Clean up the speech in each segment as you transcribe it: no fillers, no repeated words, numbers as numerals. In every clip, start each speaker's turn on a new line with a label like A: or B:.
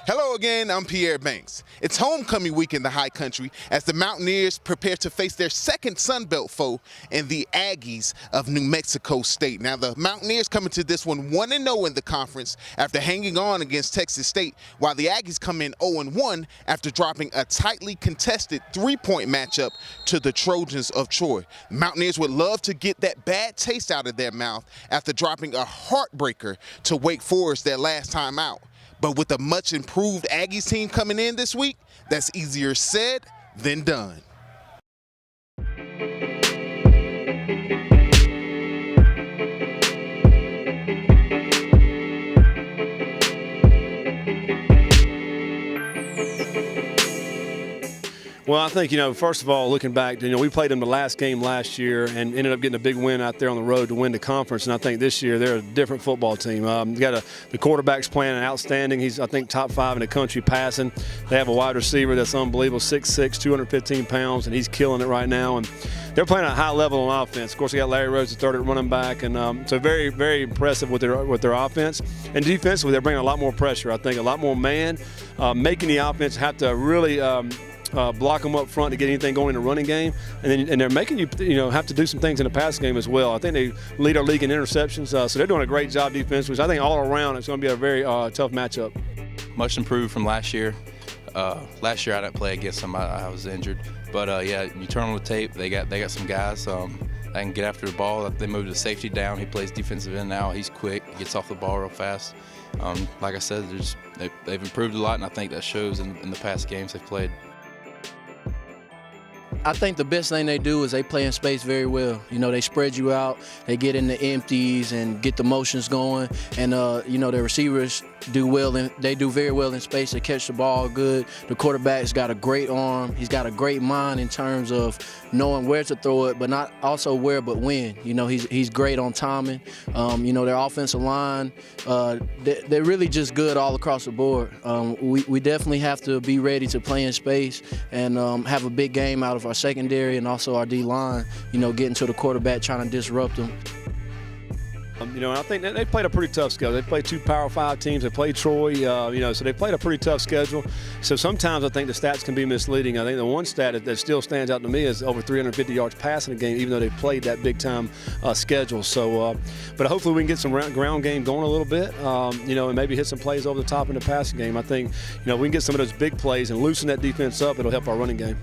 A: Hello again, I'm Pierre Banks. It's homecoming week in the high country as the Mountaineers prepare to face their second Sun Belt foe in the Aggies of New Mexico State. Now the Mountaineers coming to this one 1-0 in the conference after hanging on against Texas State, while the Aggies come in 0-1 after dropping a tightly contested three-point matchup to the Trojans of Troy. The Mountaineers would love to get that bad taste out of their mouth after dropping a heartbreaker to Wake Forest their last time out. But with a much improved Aggies team coming in this week, that's easier said than done.
B: Well, I think, first of all, looking back, we played them the last game last year and ended up getting a big win out there on the road to win the conference. And I think this year they're a different football team. The quarterback's playing outstanding. He's, I think, top 5 in the country passing. They have a wide receiver that's unbelievable, 6'6", 215 pounds, and he's killing it right now. And they're playing at a high level on offense. Of course, they got Larry Rhodes, the third running back, and so very, very impressive with their offense. And defensively, they're bringing a lot more pressure. I think a lot more man, making the offense have to really block them up front to get anything going in the running game, and they're making you have to do some things in the pass game as well. I think they lead our league in interceptions, so they're doing a great job defensively. I think all around it's going to be a very tough matchup.
C: Much improved from last year. Last year I didn't play against them. I was injured, but yeah, you turn on the tape. They got some guys that can get after the ball. They moved the safety down. He plays defensive end now. He's quick. He gets off the ball real fast. Like I said, they've improved a lot, and I think that shows in the past games they've played.
D: I think the best thing they do is they play in space very well. They spread you out, they get in the empties and get the motions going, and their receivers do well, and they do very well in space. They catch the ball good. The quarterback's got a great arm. He's got a great mind in terms of knowing where to throw it, but not also where, but when. He's great on timing. Their offensive line, they're really just good all across the board. We definitely have to be ready to play in space and have a big game out of our secondary and also our D-line, getting to the quarterback, trying to disrupt them.
B: I think they played a pretty tough schedule. They played 2 Power 5 teams. They played Troy, so they played a pretty tough schedule. So sometimes I think the stats can be misleading. I think the one stat that still stands out to me is over 350 yards passing a game, even though they played that big-time schedule. So, but hopefully we can get some ground game going a little bit, and maybe hit some plays over the top in the passing game. I think, we can get some of those big plays and loosen that defense up. It'll help our running game.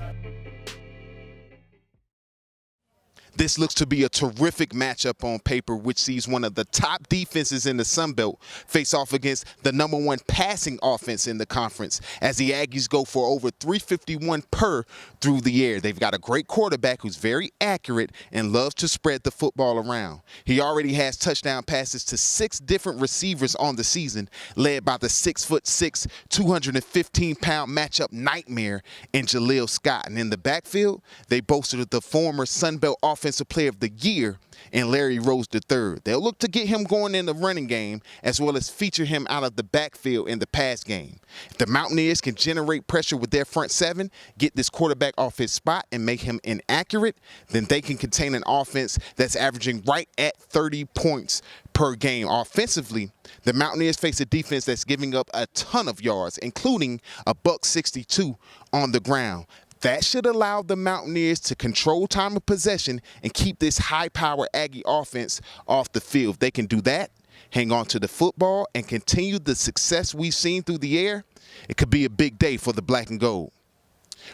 A: This looks to be a terrific matchup on paper, which sees one of the top defenses in the Sun Belt face off against the #1 passing offense in the conference, as the Aggies go for over 351 per through the air. They've got a great quarterback who's very accurate and loves to spread the football around. He already has touchdown passes to 6 different receivers on the season, led by the 6'6", 215-pound matchup nightmare in Jaleel Scott. And in the backfield, they boasted the former Sun Belt Offensive Player of the Year and Larry Rhodes III. They'll look to get him going in the running game as well as feature him out of the backfield in the pass game. If the Mountaineers can generate pressure with their front 7, get this quarterback off his spot and make him inaccurate, then they can contain an offense that's averaging right at 30 points per game. Offensively, the Mountaineers face a defense that's giving up a ton of yards, including a $162 on the ground. That should allow the Mountaineers to control time of possession and keep this high-power Aggie offense off the field. If they can do that, hang on to the football, and continue the success we've seen through the air, it could be a big day for the black and gold.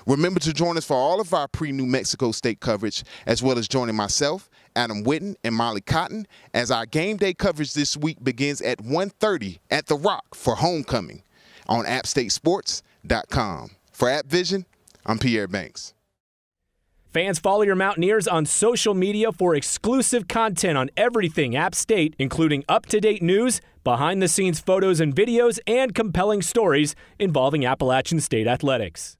A: Remember to join us for all of our pre-New Mexico State coverage, as well as joining myself, Adam Witten, and Molly Cotton, as our game day coverage this week begins at 1:30 at The Rock for homecoming on appstatesports.com. For AppVision, I'm Pierre Banks.
E: Fans, follow your Mountaineers on social media for exclusive content on everything App State, including up-to-date news, behind-the-scenes photos and videos, and compelling stories involving Appalachian State athletics.